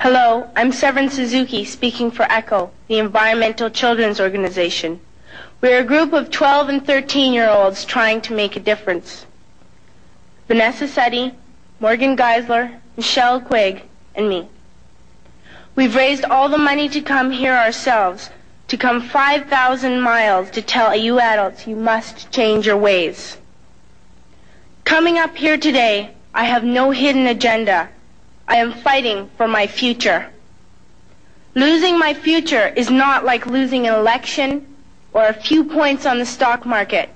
Hello, I'm Severn Suzuki, speaking for ECHO, the Environmental Children's Organization. We're a group of 12 and 13-year-olds trying to make a difference. Vanessa Setti, Morgan Geisler, Michelle Quigg, and me. We've raised all the money to come here ourselves, to come 5,000 miles to tell you adults you must change your ways. Coming up here today, I have no hidden agenda. I am fighting for my future. Losing my future is not like losing an election or a few points on the stock market.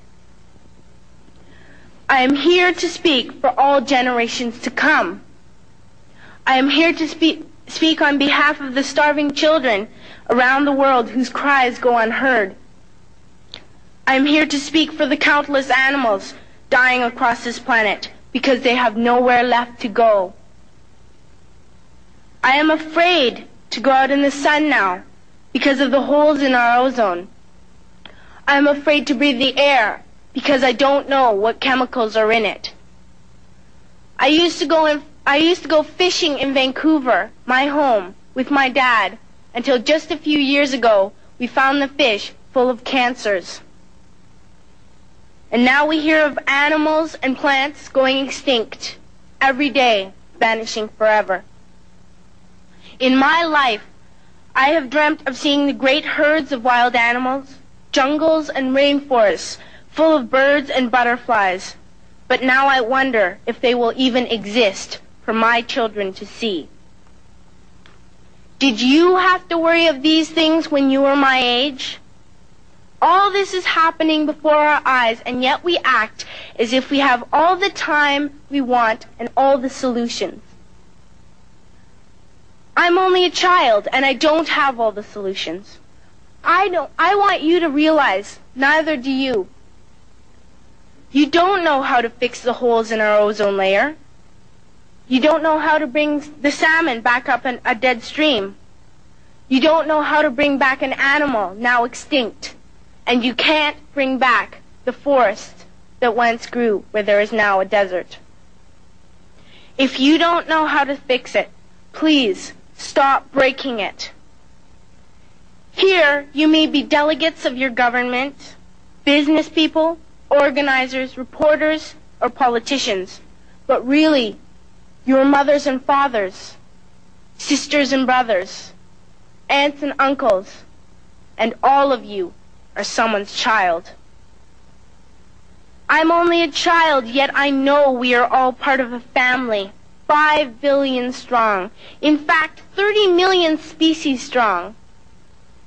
I am here to speak for all generations to come. I am here to speak on behalf of the starving children around the world whose cries go unheard. I am here to speak for the countless animals dying across this planet because they have nowhere left to go. I am afraid to go out in the sun now because of the holes in our ozone. I am afraid to breathe the air because I don't know what chemicals are in it. I used to go fishing in Vancouver, my home, with my dad, until just a few years ago we found the fish full of cancers. And now we hear of animals and plants going extinct every day, vanishing forever. In my life, I have dreamt of seeing the great herds of wild animals, jungles and rainforests full of birds and butterflies. But now I wonder if they will even exist for my children to see. Did you have to worry of these things when you were my age? All this is happening before our eyes, and yet we act as if we have all the time we want and all the solutions. I'm only a child, and I don't have all the solutions. I want you to realize, neither do you. You don't know how to fix the holes in our ozone layer. You don't know how to bring the salmon back up a dead stream. You don't know how to bring back an animal now extinct. And you can't bring back the forest that once grew where there is now a desert. If you don't know how to fix it, please stop breaking it. Here, you may be delegates of your government, business people, organizers, reporters, or politicians, but really, your mothers and fathers, sisters and brothers, aunts and uncles, and all of you are someone's child. I'm only a child, yet I know we are all part of a family, 5 billion strong. In fact, 30 million species strong.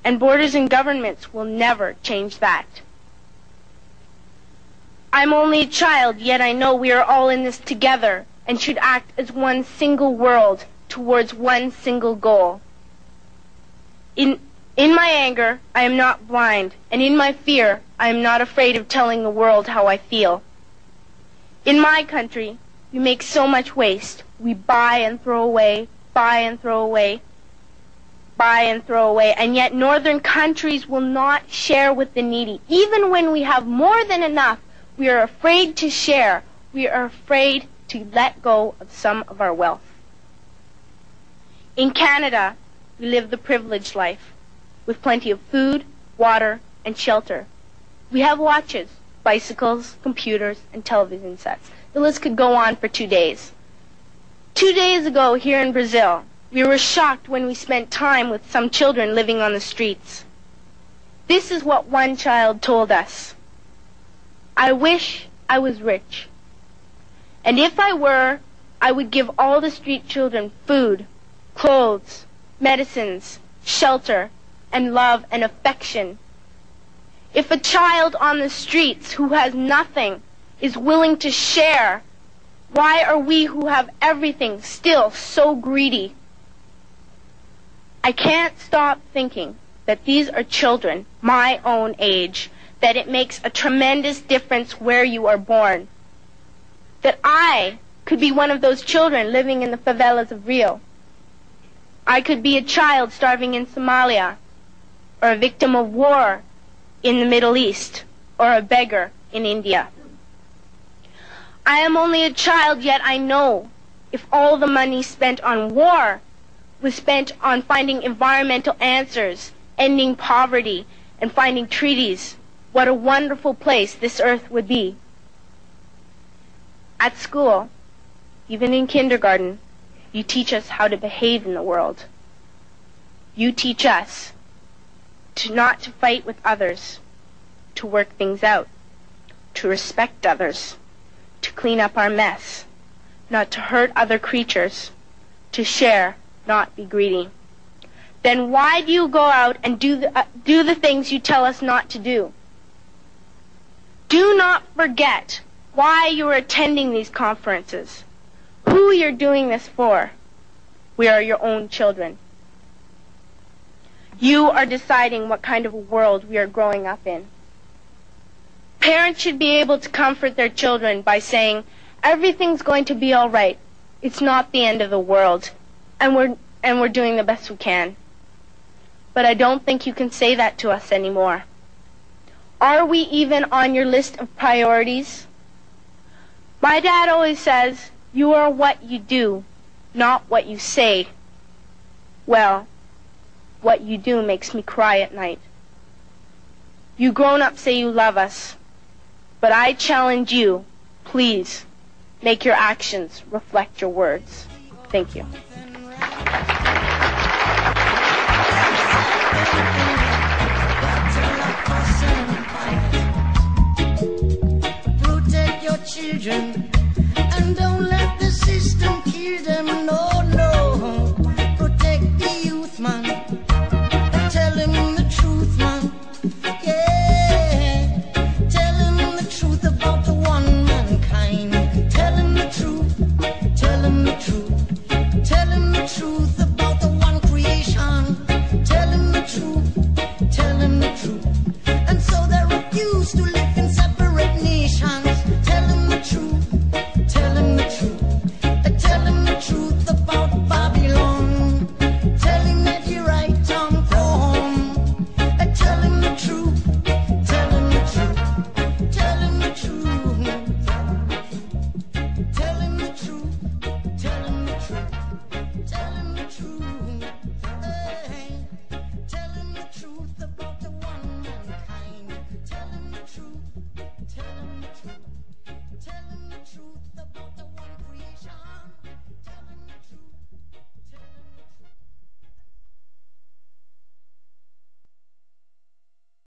And borders and governments will never change that. I'm only a child, yet I know we are all in this together and should act as one single world towards one single goal. In my anger, I am not blind, and in my fear, I am not afraid of telling the world how I feel. In my country, we make so much waste. We buy and throw away, buy and throw away, buy and throw away, and yet northern countries will not share with the needy. Even when we have more than enough, we are afraid to share. We are afraid to let go of some of our wealth. In Canada, we live the privileged life, with plenty of food, water, and shelter. We have watches, bicycles, computers, and television sets. The list could go on for 2 days. 2 days ago, here in Brazil, we were shocked when we spent time with some children living on the streets. This is what one child told us. I wish I was rich. And if I were, I would give all the street children food, clothes, medicines, shelter, and love and affection. If a child on the streets who has nothing is willing to share, why are we who have everything still so greedy? I can't stop thinking that these are children my own age, that it makes a tremendous difference where you are born. That I could be one of those children living in the favelas of Rio. I could be a child starving in Somalia, or a victim of war in the Middle East, or a beggar in India. I am only a child, yet I know if all the money spent on war was spent on finding environmental answers, ending poverty, and finding treaties, what a wonderful place this earth would be. At school, even in kindergarten, you teach us how to behave in the world. You teach us not to fight with others, to work things out, to respect others, to clean up our mess, not to hurt other creatures, to share, not be greedy. Then why do you go out and do the things you tell us not to do? Do not forget why you are attending these conferences, who you're doing this for. We are your own children. You are deciding what kind of a world we are growing up in. Parents should be able to comfort their children by saying, everything's going to be all right. It's not the end of the world, and we're doing the best we can. But I don't think you can say that to us anymore. Are we even on your list of priorities? My dad always says, you are what you do, not what you say. Well, what you do makes me cry at night. You grown-ups say you love us, but I challenge you, please, make your actions reflect your words. Thank you. Protect your children